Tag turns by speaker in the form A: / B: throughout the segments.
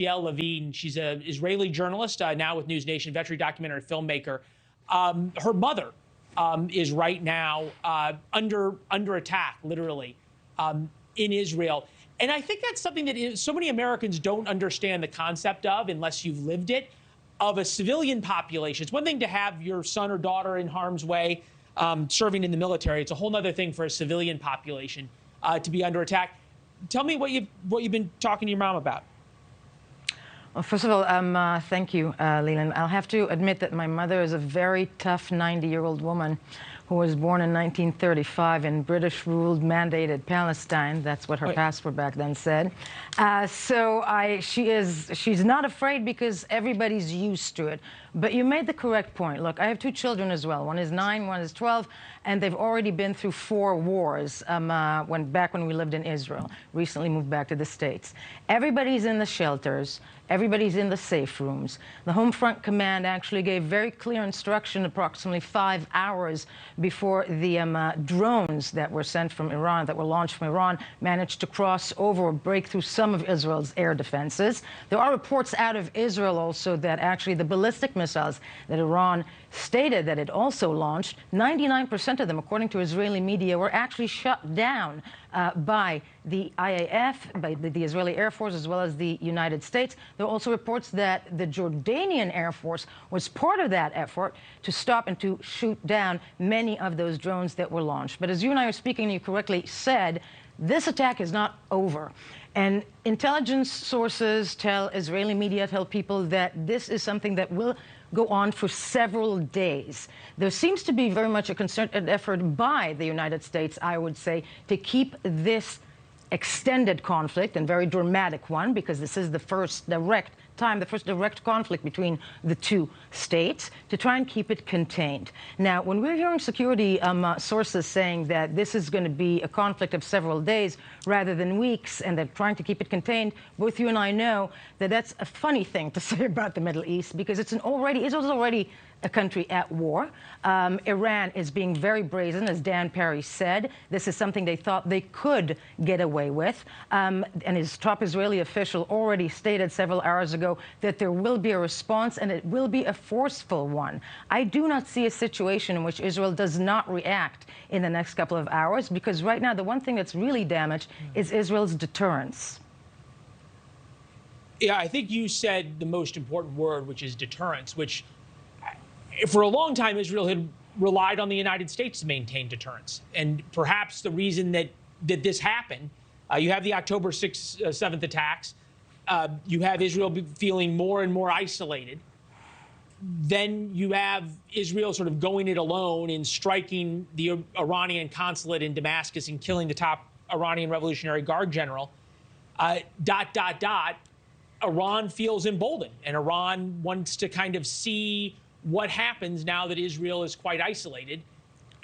A: Yael Lavie. She's an Israeli journalist, now with NewsNation, veteran documentary filmmaker. Her mother is right now under attack, literally, in Israel. And I think that's something that so many Americans don't understand the concept of unless you've lived it, of a civilian population. It's one thing to have your son or daughter in harm's way serving in the military. It's a whole other thing for a civilian population to be under attack. Tell me what you've been talking to your mom about.
B: Well, first of all, thank you, Leland. I'll have to admit that my mother is a very tough 90-year-old woman who was born in 1935 in British-ruled, mandated Palestine. That's what her passport back then said. She's not afraid because everybody's used to it. But you made the correct point. Look, I have two children as well. One is 9, one is 12, and they've already been through 4 wars back when we lived in Israel. Recently moved back to the States. Everybody's in the shelters. Everybody's in the safe rooms. The Home Front Command actually gave very clear instruction approximately 5 hours before the drones that were sent from Iran, that were launched from Iran, managed to cross over or break through some of Israel's air defenses. There are reports out of Israel also that actually the ballistic missiles that Iran stated that it also launched, 99% of them, according to Israeli media, were actually shut down by the IAF, by the Israeli Air Force, as well as the United States. There are also reports that the Jordanian Air Force was part of that effort to stop and to shoot down many of those drones that were launched. But as you and I are speaking, you correctly said, this attack is not over. And intelligence sources tell Israeli media, tell people that this is something that will go on for several days. There seems to be very much a concerted effort by the United States, I would say, to keep this extended conflict, and very dramatic one, because this is the first direct conflict between the two states, to try and keep it contained. Now, when we're hearing security sources saying that this is going to be a conflict of several days rather than weeks, and they're trying to keep it contained, both you and I know that that's a funny thing to say about the Middle East, because Israel's already a country at war. Iran is being very brazen, as Dan Perry said. This is something they thought they could get away with. And his top Israeli official already stated several hours ago that there will be a response, and it will be a forceful one. I do not see a situation in which Israel does not react in the next couple of hours, because right now the one thing that's really damaged is Israel's deterrence.
A: Yeah, I think you said the most important word, which is deterrence, which for a long time, Israel had relied on the United States to maintain deterrence. And perhaps the reason that this happened, you have the October 6th, 7th attacks. You have Israel feeling more and more isolated. Then you have Israel sort of going it alone in striking the Iranian consulate in Damascus and killing the top Iranian Revolutionary Guard general. Iran feels emboldened, and Iran wants to kind of see what happens now that Israel is quite isolated,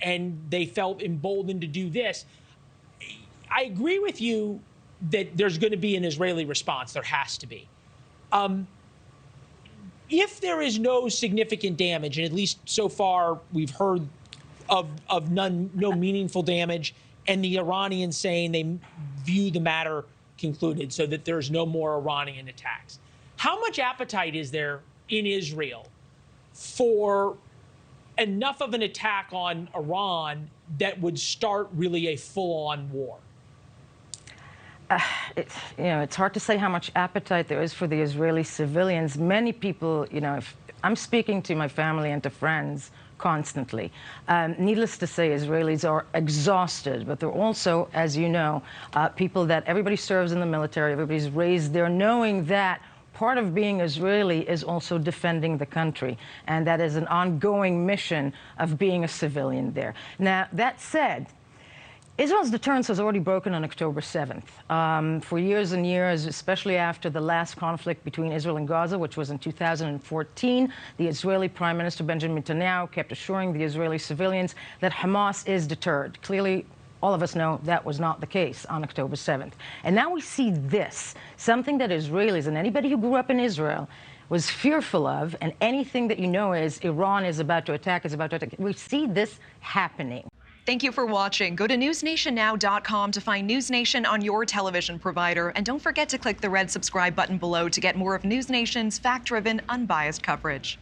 A: and they felt emboldened to do this. I agree with you that there's going to be an Israeli response. There has to be. If there is no significant damage, and at least so far we've heard of no meaningful damage, and the Iranians saying they view the matter concluded so that there's no more Iranian attacks, how much appetite is there in Israel for enough of an attack on Iran that would start really a full-on war?
B: It's hard to say how much appetite there is for the Israeli civilians. Many people, if I'm speaking to my family and to friends constantly. Needless to say, Israelis are exhausted, but they're also, as you know, people that everybody serves in the military, everybody's raised there knowing that part of being Israeli is also defending the country, and that is an ongoing mission of being a civilian there. Now, that said, Israel's deterrence was already broken on October 7th. For years and years, especially after the last conflict between Israel and Gaza, which was in 2014, the Israeli Prime Minister Benjamin Netanyahu kept assuring the Israeli civilians that Hamas is deterred. Clearly, all of us know that was not the case on October 7th. And now we see this, something that Israelis and anybody who grew up in Israel was fearful of, and anything that you know is Iran is about to attack, We see this happening.
C: Thank you for watching. Go to newsnationnow.com to find News Nation on your television provider. And don't forget to click the red subscribe button below to get more of News Nation's fact-driven, unbiased coverage.